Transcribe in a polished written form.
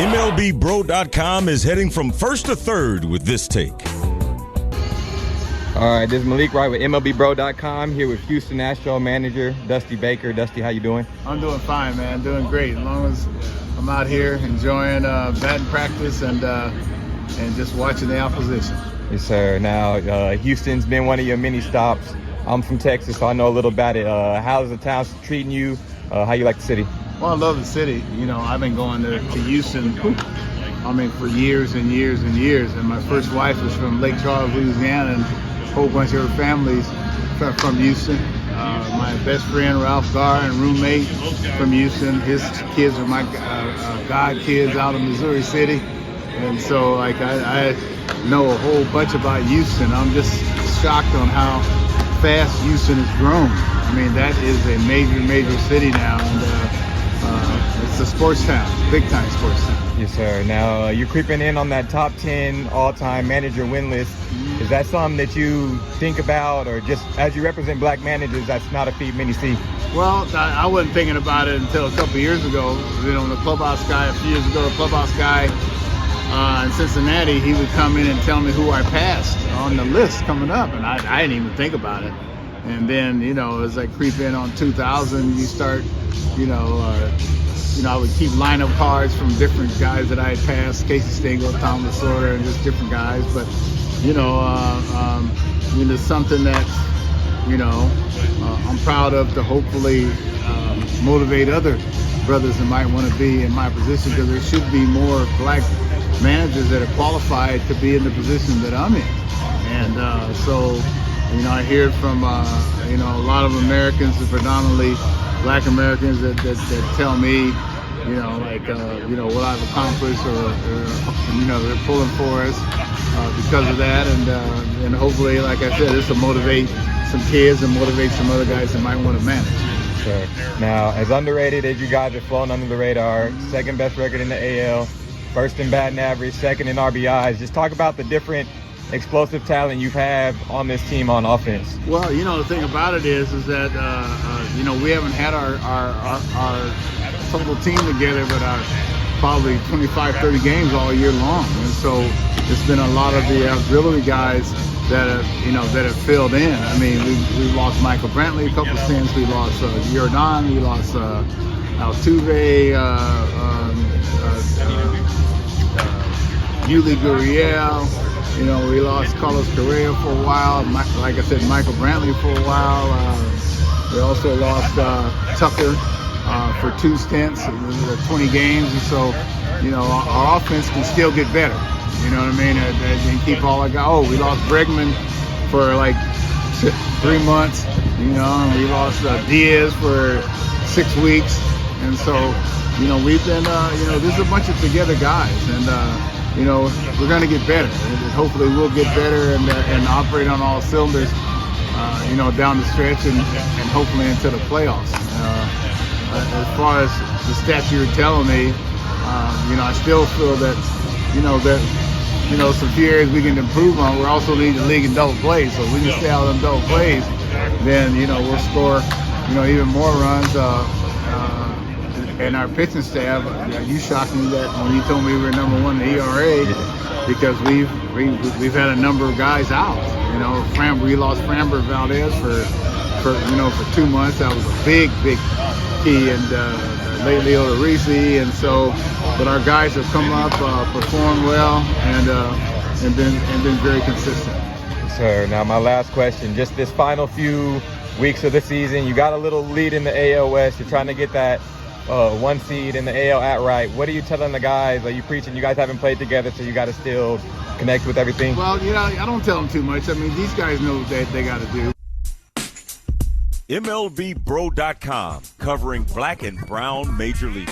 MLBbro.com is heading from first to third with this take. All right, this is Malik Wright with MLBbro.com here with Houston Astros manager Dusty Baker. Dusty, how you doing? I'm doing fine, man. Doing great. As long as I'm out here enjoying batting practice and just watching the opposition. Yes, sir. Now, Houston's been one of your mini stops. I'm from Texas, so I know a little about it. How's the town treating you? How you like the city? Well, I love the city. You know, I've been going to Houston, for years and years and years. And my first wife was from Lake Charles, Louisiana, and a whole bunch of her families from Houston. My best friend, Ralph Garr, and roommate from Houston. His kids are my god kids out of Missouri City. And so, like, I know a whole bunch about Houston. I'm just shocked on how fast Houston has grown. I mean, that is a major city now. And it's a sports town, big time sports town. Yes, sir. Now, you're creeping in on that top 10 all-time manager win list. Is that something that you think about, or just as you represent black managers, that's not a feat many see? Well, I wasn't thinking about it until a couple of years ago. You know, the clubhouse guy, a few years ago, the clubhouse guy in Cincinnati, he would come in and tell me who I passed on the list coming up, and I didn't even think about it. And then, you know, as I creep in on 2000, you start, I would keep lineup cards from different guys that I had passed, Casey Stengel, Tom Lasorda, and just different guys. But, it's something that, I'm proud of to hopefully motivate other brothers that might want to be in my position, because there should be more black managers that are qualified to be in the position that I'm in. And so, I hear it from, a lot of Americans, predominantly black Americans, that tell me, what I've accomplished, or they're pulling for us because of that. And hopefully, like I said, this will motivate some kids and motivate some other guys that might want to manage. Sure. Now, as underrated as you guys have flown under the radar, second best record in the AL, first in batting average, second in RBIs. Just talk about the different explosive talent you've had on this team on offense. Well, the thing about it is that we haven't had our total team together, but our probably 25, 30 games all year long. And so it's been a lot of the auxiliary guys that have filled in. I mean, we lost Michael Brantley a couple stints. We lost Jordan. We lost Altuve, Yuli Gurriel. We lost Carlos Correa for a while. Like I said, Michael Brantley for a while. We also lost Tucker for 2 stints, 20 games. And so, our offense can still get better. You know what I mean? And keep all our guys. Oh, we lost Bregman for like 3 months. And we lost Diaz for 6 weeks. And so, we've been, this is a bunch of together guys. And, we're going to get better. And hopefully we'll get better and operate on all cylinders, down the stretch and hopefully into the playoffs. As far as the stats you were telling me, I still feel that, some few areas we can improve on. We're also leading the league in double plays, so if we can stay out on double plays, then, we'll score, even more runs. And our pitching staff, you shocked me that when you told me we were number 1 in the ERA, because we've had a number of guys out. We lost Framber Valdez for 2 months. That was a big key, and lately Odorizzi, and so, but our guys have come up, performed well, and been very consistent. Sir, now my last question, just this final few weeks of the season, you got a little lead in the AL West. You're trying to get that 1 seed in the AL outright. What are you telling the guys? Are you preaching you guys haven't played together, so you got to still connect with everything? Well, I don't tell them too much. I mean, these guys know what they got to do. MLBbro.com, covering black and brown major league.